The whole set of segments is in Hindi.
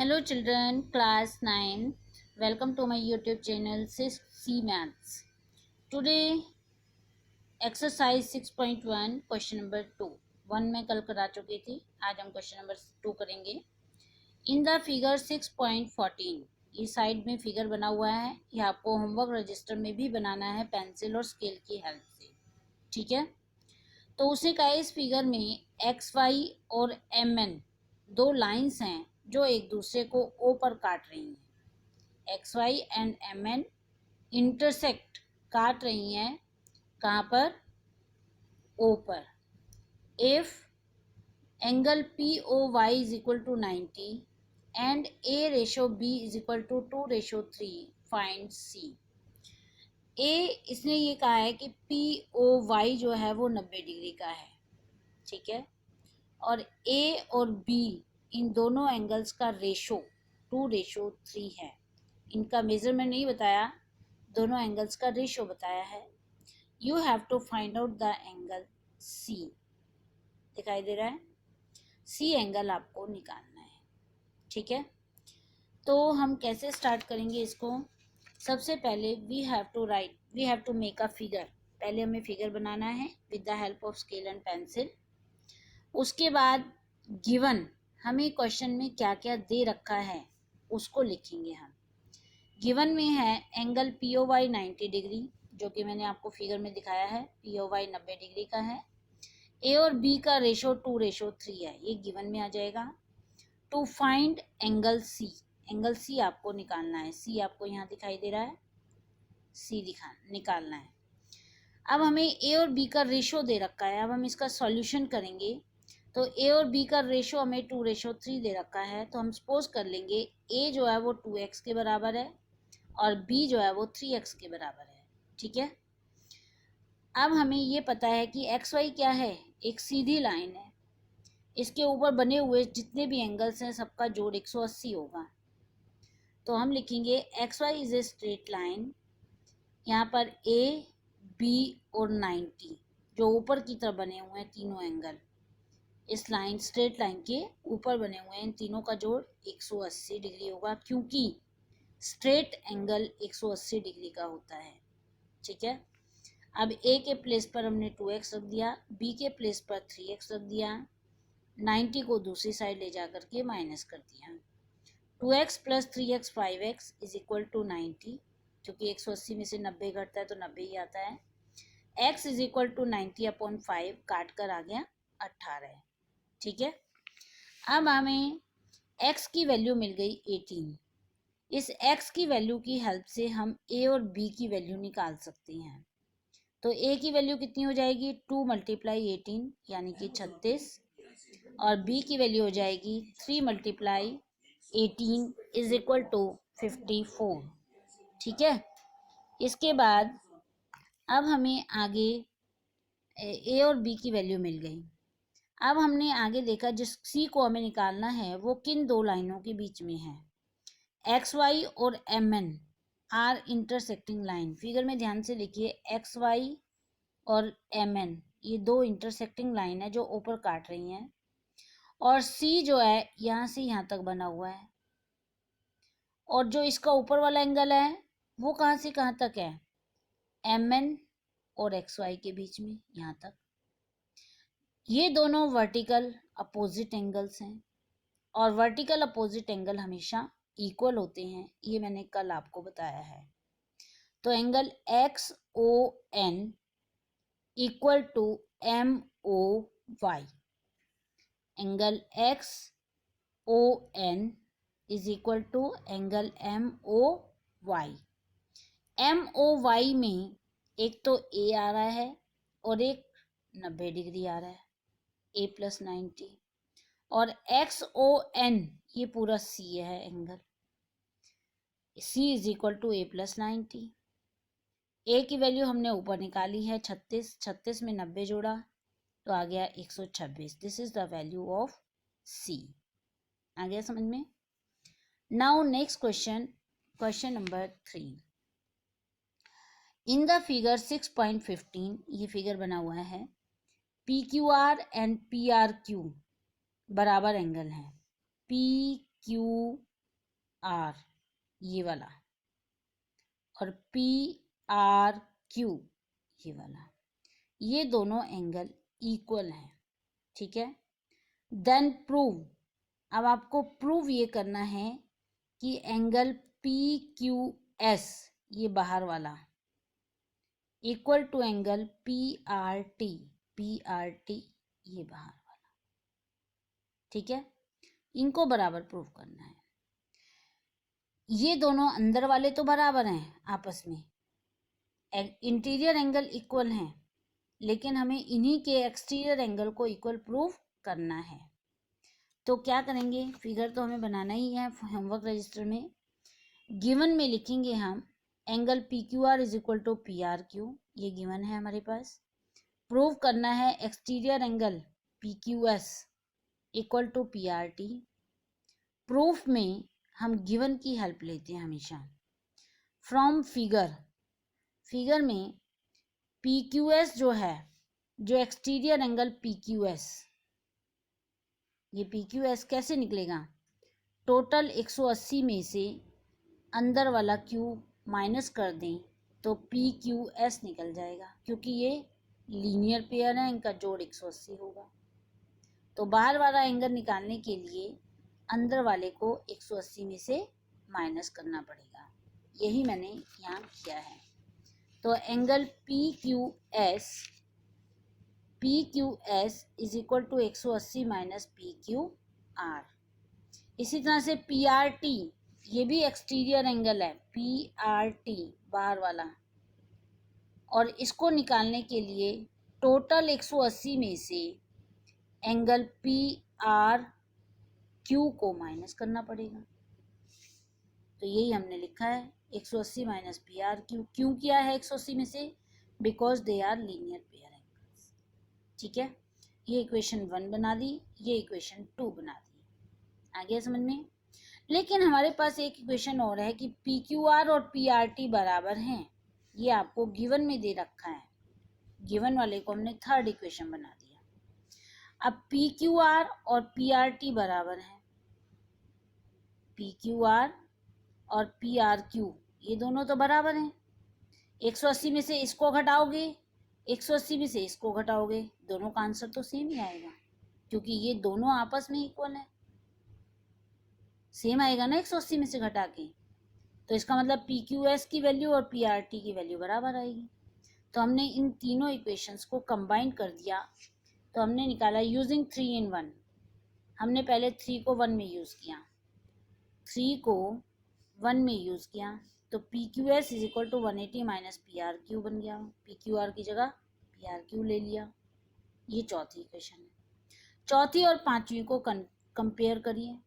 Hello children, class 9. Welcome to my YouTube channel C Maths. Today exercise 6.1 question number 2. 1 मैं कल करा चुकी थी, आज हम क्वेश्चन नंबर 2 करेंगे. इन द फिगर 6.14 ये साइड में फिगर बना हुआ है. ये आपको होमवर्क रजिस्टर में भी बनाना है पेंसिल और स्केल की हेल्प से. ठीक है, तो उसे कहा इस फिगर में एक्स वाई और एम एन दो लाइंस हैं जो एक दूसरे को ओ पर काट रही हैं. X Y and M N intersect काट रही हैं कहाँ पर? ओ पर. If angle P O Y is equal to 90 and A ratio B is equal to 2:3 find C. ए इसने ये कहा है कि पी ओ वाई जो है वो 90 डिग्री का है. ठीक है, और ए और बी इन दोनों एंगल्स का रेशो 2:3 है. इनका मेजरमेंट नहीं बताया, दोनों एंगल्स का रेशो बताया है. You have to find out the angle C. दिखाई दे रहा है? सी एंगल आपको निकालना है. ठीक है, तो हम कैसे स्टार्ट करेंगे इसको? सबसे पहले we have to make a figure. पहले हमें फिगर बनाना है with the help of scale and pencil. उसके बाद गिवन हमें क्वेश्चन में क्या क्या दे रखा है उसको लिखेंगे हम. गिवन में है angle P O Y 90 degree, जो कि मैंने आपको फिगर में दिखाया है. पी ओ वाई 90 डिग्री का है. ए और बी का रेशो 2:3 है, ये गिवन में आ जाएगा. To find angle C. Angle C आपको निकालना है. सी आपको यहाँ दिखाई दे रहा है, सी निकालना है. अब हमें ए और बी का रेशो दे रखा है. अब हम इसका सॉल्यूशन करेंगे. तो ए और बी का रेशो हमें 2:3 दे रखा है, तो हम सपोज कर लेंगे ए जो है वो 2x के बराबर है और b जो है वो 3x के बराबर है. ठीक है, अब हमें ये पता है कि एक्स वाई क्या है? एक सीधी लाइन है. इसके ऊपर बने हुए जितने भी एंगल्स हैं सबका जोड़ 180 होगा. तो हम लिखेंगे X Y is a straight line. यहाँ पर ए बी और 90 जो ऊपर की तरफ बने हुए हैं तीनों एंगल, इस लाइन स्ट्रेट लाइन के ऊपर बने हुए हैं, इन तीनों का जोड़ 180 डिग्री होगा, क्योंकि स्ट्रेट एंगल 180 डिग्री का होता है. ठीक है, अब ए के प्लेस पर हमने 2x रख दिया, बी के प्लेस पर 3x रख दिया, 90 को दूसरी साइड ले जा करके माइनस कर दिया. 2x plus 3x 5x is equal to 90, क्योंकि 180 में से 90 घटता है तो 90 ही आता है. x इज इक्वल टू 90/5 काट कर आ गया 18. ठीक है, अब हमें x की वैल्यू मिल गई 18. इस x की वैल्यू की हेल्प से हम a और b की वैल्यू निकाल सकते हैं. तो a की वैल्यू कितनी हो जाएगी? 2 × 18 यानी कि 36, और b की वैल्यू हो जाएगी 3 × 18 इज इक्वल टू 54. ठीक है, इसके बाद अब हमें आगे a और b की वैल्यू मिल गई. अब हमने आगे देखा जिस c को हमें निकालना है वो किन दो लाइनों के बीच में है. एक्स वाई और M N are intersecting line. Figure में ध्यान से लिखिए, एक्स वाई और एम एन ये दो इंटरसेक्टिंग लाइन है जो ऊपर काट रही हैं, और सी जो है यहाँ से यहाँ तक बना हुआ है, और जो इसका ऊपर वाला एंगल है वो कहाँ से कहाँ तक है? एम एन और एक्स वाई के बीच में यहाँ तक. ये दोनों वर्टिकल अपोजिट एंगल्स हैं, और वर्टिकल अपोजिट एंगल हमेशा इक्वल होते हैं, ये मैंने कल आपको बताया है. तो angle X O N equal to M O Y. Angle X O N is equal to angle M O Y. M O Y में एक तो ए आ रहा है और एक 90 डिग्री आ रहा है, ए प्लस 90, और एक्स ओ एन ये पूरा सी है angle, C is equal to A plus 90. A की वैल्यू हमने ऊपर निकाली है 36, 36 में 90 जोड़ा तो आ गया 126. This is the value of C. आ गया समझ में? Now next question, question number 3. In the figure 6.15 ये फिगर बना हुआ है. P Q R and P R Q बराबर एंगल हैं. पी क्यू आर ये वाला और पी आर क्यू ये वाला, ये दोनों एंगल इक्वल हैं, ठीक है। देन प्रूव, अब आपको प्रूव ये करना है कि एंगल पी क्यू एस ये बाहर वाला equal to angle P R T ये बाहर वाला, ठीक है। इनको बराबर प्रूव करना है। ये दोनों अंदर वाले तो बराबर हैं आपस में, इंटीरियर एंगल इक्वल हैं, लेकिन हमें इन्हीं के एक्सटीरियर एंगल को इक्वल प्रूव करना है। तो क्या करेंगे, फिगर तो हमें बनाना ही है होमवर्क रजिस्टर में। गिवन में लिखेंगे हम angle P Q R is equal to P R Q, ये गिवन है हमारे पास। प्रूव करना है exterior angle P Q S equal to P R T. Proof में हम गिवन की हेल्प लेते हैं हमेशा। फ्रॉम फिगर में पी क्यू एस जो है, जो exterior angle P Q S, ये पी क्यू एस कैसे निकलेगा, टोटल 180 में से अंदर वाला क्यू माइनस कर दें तो पी क्यू एस निकल जाएगा, क्योंकि ये लीनियर पेयर है, इनका जोड़ 180 होगा। तो बाहर वाला एंगल निकालने के लिए अंदर वाले को 180 में से माइनस करना पड़ेगा, यही मैंने यहाँ किया है। तो angle P Q S is equal to 180 minus P Q R. इसी तरह से पी आर टी, ये भी एक्सटीरियर एंगल है, पी आर टी बाहर वाला, और इसको निकालने के लिए टोटल 180 में से एंगल पी आर क्यू को माइनस करना पड़ेगा। तो यही हमने लिखा है 180 माइनस पी आर क्यू। क्यों किया है 180 में से, because they are linear pair angles, ठीक है। ये इक्वेशन 1 बना दी, ये इक्वेशन 2 बना दी, आ गया समझ में। लेकिन हमारे पास एक इक्वेशन और है कि पी क्यू आर और पी आर टी बराबर हैं, ये आपको गिवन में दे रखा है। गिवन वाले को हमने थर्ड इक्वेशन बना दिया। अब पी क्यू आर और पी आर टी बराबर हैं, पी क्यू आर और पी आर क्यू ये दोनों तो बराबर हैं। 180 में से इसको घटाओगे, 180 में से इसको घटाओगे, दोनों का आंसर तो सेम ही आएगा, क्योंकि ये दोनों आपस में इक्वल है, सेम आएगा ना 180 में से घटा के। तो इसका मतलब पी क्यू एस की वैल्यू और पी आर टी की वैल्यू बराबर आएगी। तो हमने इन तीनों इक्वेशंस को कंबाइन कर दिया, तो हमने निकाला यूजिंग 3 in 1। हमने पहले 3 को 1 में यूज़ किया, 3 को 1 में यूज़ किया, तो P Q S is equal to 180 minus P R Q बन गया। पी क्यू आर की जगह पी आर क्यू ले लिया। ये चौथी इक्वेशन है। चौथी और पांचवी को कंपेयर करिए,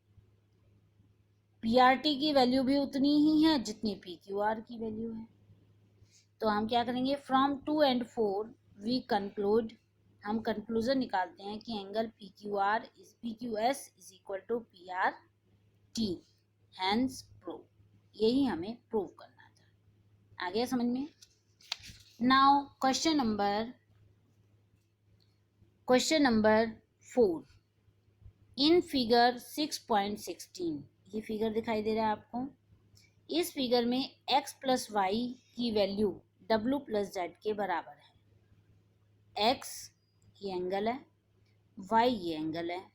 पी आर टी की वैल्यू भी उतनी ही है जितनी पी क्यू आर की वैल्यू है। तो हम क्या करेंगे, फ्रॉम 2 and 4 वी कंक्लूड, हम कंक्लूजन निकालते हैं कि angle P Q S is equal to P R T, hence prove. यही हमें प्रूव करना था। आ गया समझ में। Now question number 4 in figure 6.16, ये फिगर दिखाई दे रहा है आपको। इस फिगर में x प्लस वाई की वैल्यू w प्लस जेड के बराबर है। x ये एंगल है, y ये एंगल है,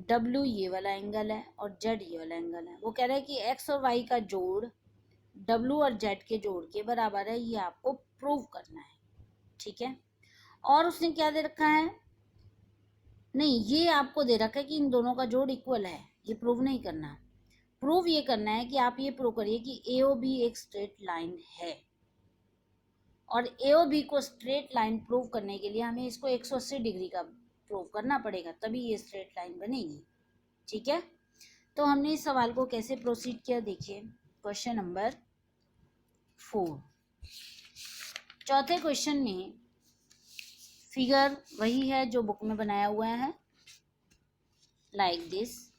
w ये वाला एंगल है और z ये वाला एंगल है। वो कह रहा है कि x और y का जोड़ w और z के जोड़ के बराबर है, ये आपको प्रूव करना है, ठीक है। और उसने क्या दे रखा है, नहीं ये आपको दे रखा है कि इन दोनों का जोड़ इक्वल है, ये प्रूव नहीं करना। प्रूव ये करना है कि आप ये प्रूव करिए कि ए ओ बी एक स्ट्रेट लाइन है, और ए ओ बी को स्ट्रेट लाइन प्रूव करने के लिए हमें इसको 180 डिग्री का प्रूव करना पड़ेगा, तभी ये स्ट्रेट लाइन बनेगी, ठीक है। तो हमने इस सवाल को कैसे प्रोसीड किया, देखिए क्वेश्चन नंबर 4। चौथे क्वेश्चन में फिगर वही है जो बुक में बनाया हुआ है, लाइक दिस।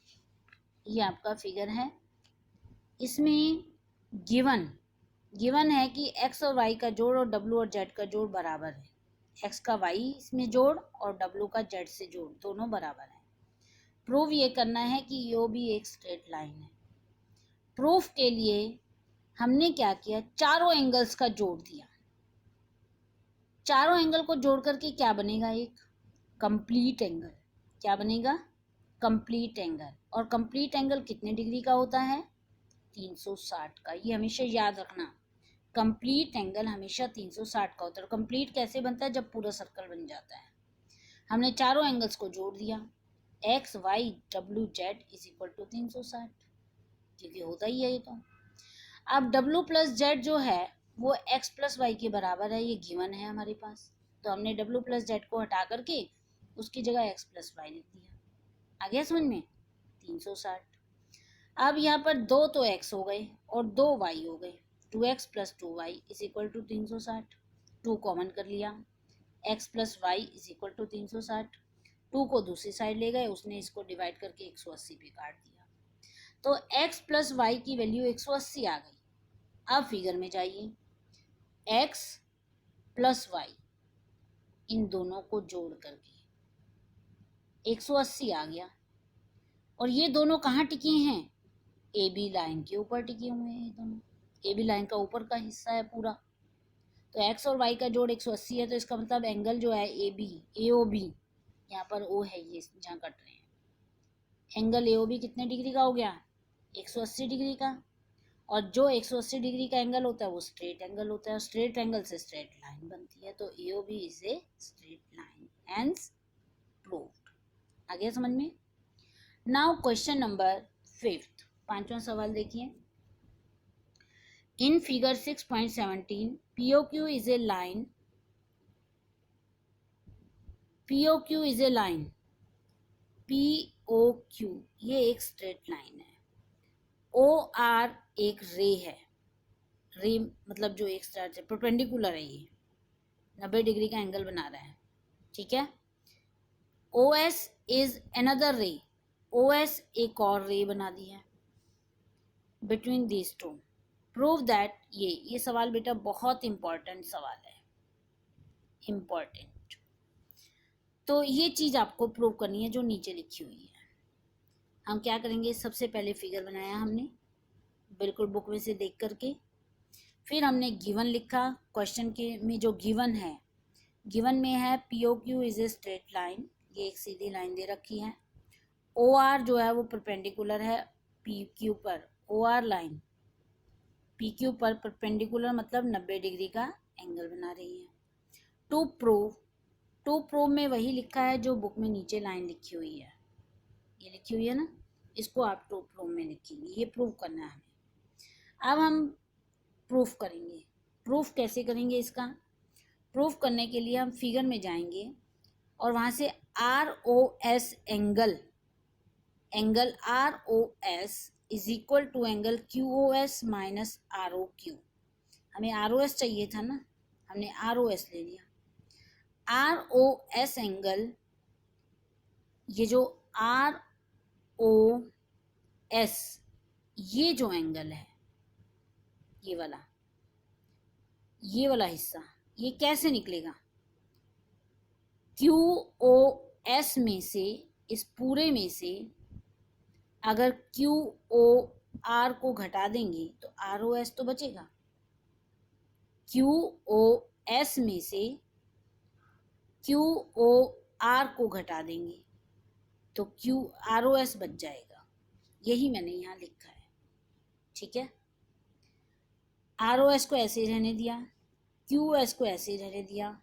ये आपका फिगर है, इसमें गिवन है कि x और y का जोड़ और w और z का जोड़ बराबर है। x का y इसमें जोड़ और w का z से जोड़ दोनों बराबर है। प्रूव ये करना है कि यो भी एक स्ट्रेट लाइन है। प्रूफ के लिए हमने क्या किया, चारों एंगल्स का जोड़ दिया। चारों एंगल को जोड़ करके क्या बनेगा, एक कंप्लीट एंगल। क्या बनेगा, कंप्लीट एंगल। और कंप्लीट एंगल कितने डिग्री का होता है, 360 का। ये हमेशा याद रखना, कंप्लीट एंगल हमेशा 360 का होता है। और कंप्लीट कैसे बनता है, जब पूरा सर्कल बन जाता है। हमने चारों एंगल्स को जोड़ दिया, X Y W Z is equal to 360, क्योंकि होता ही है ये तो। अब डब्ल्यू प्लस जेड जो है वो एक्स प्लस वाई के बराबर है, ये गिवन है हमारे पास। तो हमने डब्ल्यू प्लस जेड को हटा करके उसकी जगह एक्स प्लस वाई लिख दिया। आ गया समझ में, 360। अब यहाँ पर दो तो एक्स हो गए और दो वाई हो गए, 2x plus 2y is equal to 360। 2 common कर लिया, x plus Y is equal to 360। 2 को दूसरी साइड ले गए, उसने इसको डिवाइड करके 180 पे काट दिया। तो x प्लस वाई की वैल्यू 180 आ गई। अब फिगर में जाइए, x प्लस वाई इन दोनों को जोड़ करके 180 आ गया। और ये दोनों कहाँ टिके हैं, ए बी लाइन के ऊपर टिके हुए हैं। ये दोनों ए बी लाइन का ऊपर का हिस्सा है पूरा। तो x और y का जोड़ 180 है, तो इसका मतलब एंगल जो है A B, A O B, यहाँ पर ओ है ये जहाँ कट रहे हैं, एंगल ए ओ बी कितने डिग्री का हो गया, 180 डिग्री का। और जो 180 डिग्री का एंगल होता है वो स्ट्रेट एंगल होता है, और स्ट्रेट एंगल से स्ट्रेट लाइन बनती है। तो A O B is a straight line, hence proved. आ गया समझ में। नाउ क्वेश्चन नंबर 5, पांचवा सवाल देखिए। In figure 6.17, POQ is a line. POQ is a line. POQ ये एक स्ट्रेट लाइन है। OR एक रे है। रे मतलब जो एक स्टार से परपेंडिकुलर है, ये 90 डिग्री का एंगल बना रहा है, ठीक है। OS इज अनदर रे, OS एक और रे बना दी है between these two. Prove that, ये सवाल बेटा बहुत इंपॉर्टेंट सवाल है, इम्पॉर्टेंट। तो ये चीज़ आपको प्रूव करनी है जो नीचे लिखी हुई है। हम क्या करेंगे, सबसे पहले फिगर बनाया हमने बिल्कुल बुक में से देख करके, फिर हमने गिवन लिखा। क्वेश्चन के में जो गिवन है, गिवन में है P O Q is a straight line, ये एक सीधी लाइन दे रखी है। ओ आर जो है वो परपेंडिकुलर है पी क्यू पर, O R line P Q पर परपेंडिकुलर मतलब 90 डिग्री का एंगल बना रही है। टू प्रूव में वही लिखा है जो बुक में नीचे लाइन लिखी हुई है, ये लिखी हुई है ना, इसको आप टू प्रूव में लिखेंगे, ये प्रूव करना है हमें। अब हम प्रूफ करेंगे। प्रूफ कैसे करेंगे इसका, प्रूफ करने के लिए हम फिगर में जाएंगे और वहाँ से R O S angle R O S is equal to angle Q O S minus R O Q. हमें आर ओ एस चाहिए था ना, हमने आर ओ एस ले लिया। आर ओ एस एंगल, ये जो आर ओ एस ये जो एंगल है, ये वाला हिस्सा, ये कैसे निकलेगा, क्यू ओ एस में से, इस पूरे में से अगर क्यू ओ आर को घटा देंगे तो आर ओ एस तो बचेगा। क्यू ओ एस में से क्यू ओ आर को घटा देंगे तो क्यू आर ओ एस बच जाएगा, यही मैंने यहाँ लिखा है, ठीक है। आर ओ एस को ऐसे रहने दिया, क्यू एस को ऐसे रहने दिया,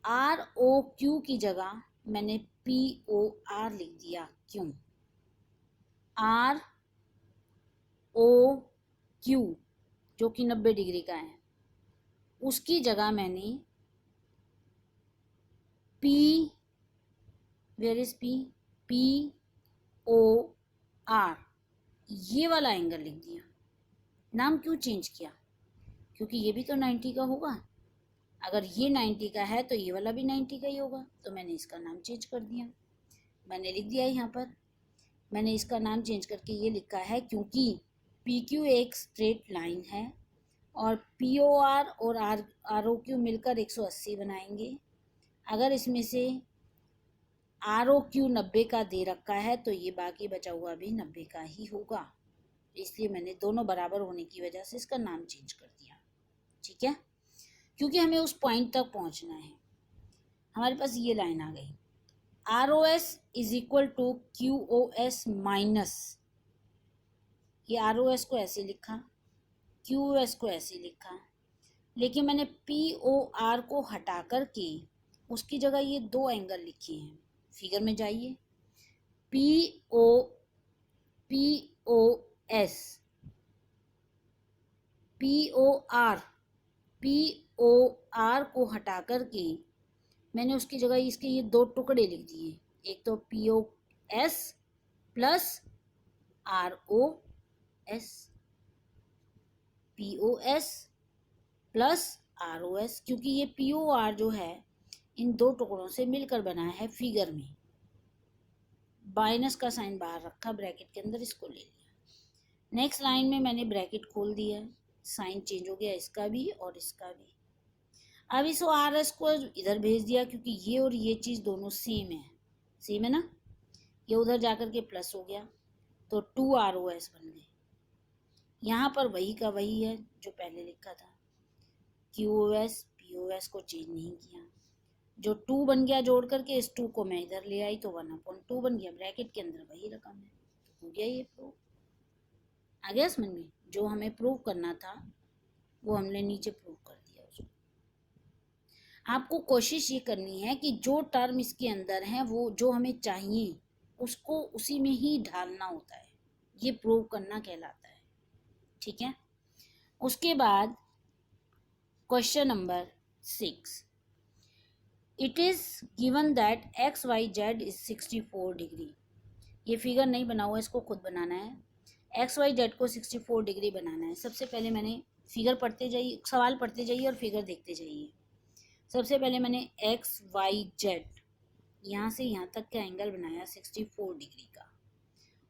आर ओ क्यू की जगह मैंने पी ओ आर लिख दिया। क्यों, आर ओ क्यू जो कि 90 डिग्री का है, उसकी जगह मैंने P, where is P O R ये वाला एंगल लिख दिया। नाम क्यों चेंज किया, क्योंकि ये भी तो 90 का होगा, अगर ये 90 का है तो ये वाला भी 90 का ही होगा, तो मैंने इसका नाम चेंज कर दिया। मैंने लिख दिया यहाँ पर, मैंने इसका नाम चेंज करके ये लिखा है क्योंकि पी क्यू एक स्ट्रेट लाइन है और पी ओ आर और आर ओ क्यू मिलकर 180 बनाएंगे। अगर इसमें से आर ओ क्यू 90 का दे रखा है तो ये बाकी बचा हुआ भी 90 का ही होगा, इसलिए मैंने दोनों बराबर होने की वजह से इसका नाम चेंज कर दिया। ठीक है, क्योंकि हमें उस पॉइंट तक पहुंचना है। हमारे पास ये लाइन आ गई, ROS is equal to QoS minus, ये ROS को ऐसे लिखा, QoS को ऐसे लिखा, लेकिन मैंने POR को हटा करके उसकी जगह ये दो एंगल लिखे हैं। फिगर में जाइए, POS POR को हटा करके मैंने उसकी जगह इसके ये दो टुकड़े लिख दिए, एक तो POS plus ROS, POS plus ROS, क्योंकि ये POR जो है इन दो टुकड़ों से मिलकर बना है फिगर में। माइनस का साइन बाहर रखा ब्रैकेट के अंदर, इसको ले लिया। नेक्स्ट लाइन में मैंने ब्रैकेट खोल दिया, साइन चेंज हो गया इसका भी और इसका भी। अब इस RS को इधर भेज दिया, क्योंकि ये और ये चीज़ दोनों सेम है ना, ये उधर जाकर के प्लस हो गया तो 2ROS बन गए। यहाँ पर वही का वही है जो पहले लिखा था, QoS POS को चेंज नहीं किया, जो 2 बन गया जोड़ करके, इस 2 को मैं इधर ले आई तो 1/2 बन गया, ब्रैकेट के अंदर वही रकम है, हो गया ये प्रूव। आ गया समझ में, जो हमें प्रूव करना था वो हमने नीचे प्रूव कर दिया उसको। आपको कोशिश ये करनी है कि जो टर्म इसके अंदर है वो जो हमें चाहिए उसको उसी में ही ढालना होता है, ये प्रूव करना कहलाता है। ठीक है, उसके बाद question number 6, it is given that XYZ is 64 degree. ये फिगर नहीं बना हुआ, इसको खुद बनाना है। XYZ को 64 डिग्री बनाना है। सबसे पहले मैंने फिगर पढ़ते जाइए, सवाल पढ़ते जाइए और फिगर देखते जाइए। सबसे पहले मैंने XYZ यहाँ से यहाँ तक का एंगल बनाया 64 डिग्री का।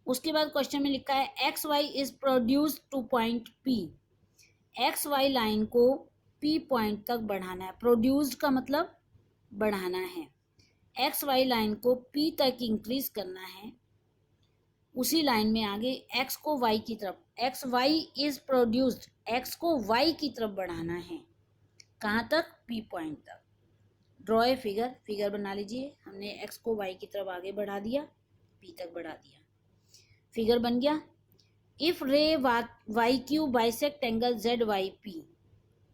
उसके बाद क्वेश्चन में लिखा है XY is produced two point P। XY line को P पॉइंट तक बढ़ाना है, प्रोड्यूस्ड का मतलब बढ़ाना है। XY लाइन को P तक इंक्रीज करना है, उसी लाइन में आगे X को Y की तरफ, XY इज प्रोड्यूस्ड, X को Y की तरफ बढ़ाना है। कहाँ तक? P पॉइंट तक। ड्रॉ ए फिगर, फिगर बना लीजिए। हमने X को Y की तरफ आगे बढ़ा दिया, P तक बढ़ा दिया, फिगर बन गया। इफ रे YQ bisect angle ZYP,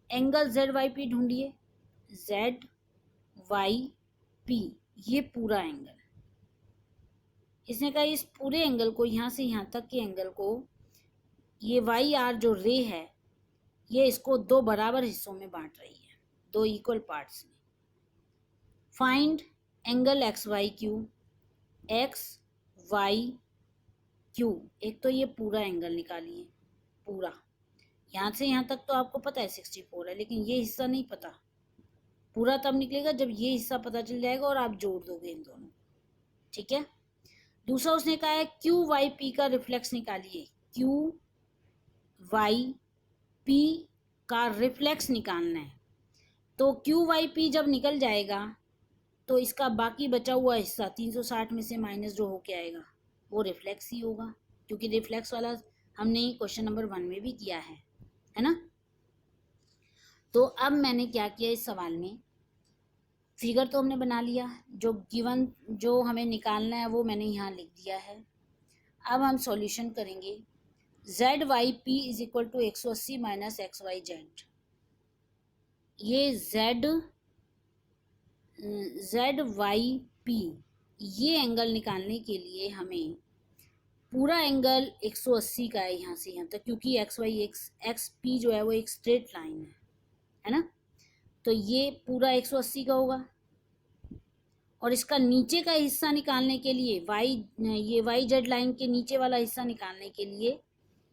angle ZYP ढूंढिए, ZYP ये पूरा एंगल, इसने कहा इस पूरे एंगल को, यहाँ से यहाँ तक के एंगल को, ये YR जो रे है ये इसको दो बराबर हिस्सों में बांट रही है, दो इक्वल पार्ट्स में। फाइंड एंगल XYQ, XYQ, एक तो ये पूरा एंगल निकालिए, पूरा यहाँ से यहाँ तक तो आपको पता है 64 है, लेकिन ये हिस्सा नहीं पता। पूरा तब निकलेगा जब ये हिस्सा पता चल जाएगा और आप जोड़ दोगे इन दोनों। ठीक है, दूसरा उसने कहा है QYP का रिफ्लेक्स निकालिए, QYP का रिफ्लेक्स निकालना है। तो QYP जब निकल जाएगा तो इसका बाकी बचा हुआ हिस्सा 360 में से माइनस जो होके आएगा वो रिफ्लेक्स ही होगा, क्योंकि रिफ्लेक्स वाला हमने क्वेश्चन नंबर 1 में भी किया है ना। तो अब मैंने क्या किया, इस सवाल में फिगर तो हमने बना लिया, जो गिवन जो हमें निकालना है वो मैंने यहाँ लिख दिया है। अब हम सॉल्यूशन करेंगे। ZYP is equal to 180 minus XYZ। ये ZYP ये एंगल निकालने के लिए हमें पूरा एंगल 180 का है यहाँ से यहाँ तक, क्योंकि XP जो है वो एक स्ट्रेट लाइन है ना, तो ये पूरा 180 का होगा। और इसका नीचे का हिस्सा निकालने के लिए ये YZ लाइन के नीचे वाला हिस्सा निकालने के लिए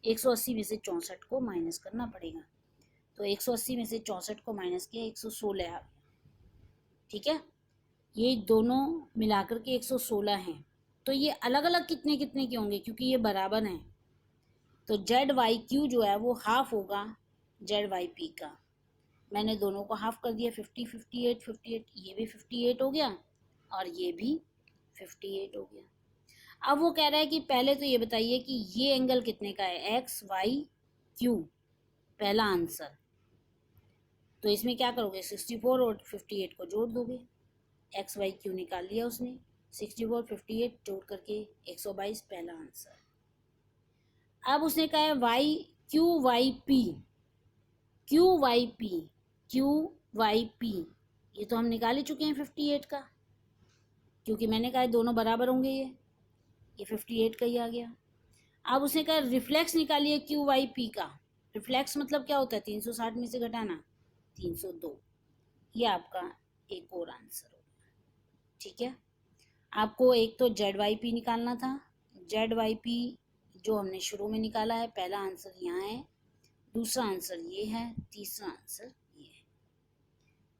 180 में से 64 को माइनस करना पड़ेगा। तो 180 में से 64 को माइनस किया 116 आ गया। ठीक है, ये दोनों मिलाकर के 116 हैं। तो ये अलग अलग कितने कितने के होंगे, क्योंकि ये बराबर हैं, तो ZYQ जो है वो हाफ होगा ZYP का। मैंने दोनों को हाफ कर दिया, 50 58 58, ये भी 58 हो गया और ये भी 58 हो गया। अब वो कह रहा है कि पहले तो ये बताइए कि ये एंगल कितने का है, एक्स वाई क्यू, पहला आंसर। तो इसमें क्या करोगे, 64 और 58 को जोड़ दोगे, एक्स वाई क्यू निकाल लिया उसने, 64 58 जोड़ करके 122, पहला आंसर। अब उसने कहा है Y Q Y P, Q Y P, Q Y P, ये तो हम निकाल ही चुके हैं 58 का, क्योंकि मैंने कहा है दोनों बराबर होंगे, ये 58 का ही आ गया। अब उसने कहा रिफ्लेक्स निकालिए क्यू वाई पी का, रिफ्लेक्स मतलब क्या होता है, 360 में से घटाना 302, ये आपका एक और आंसर होगा। ठीक है, आपको एक तो जेड वाई पी निकालना था, जेड वाई पी जो हमने शुरू में निकाला है, पहला आंसर यहाँ है, दूसरा आंसर ये है, तीसरा आंसर ये है।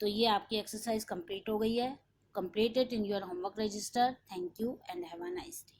तो ये आपकी एक्सरसाइज कंप्लीट हो गई है। Complete it in your homework register. Thank you and have a nice day.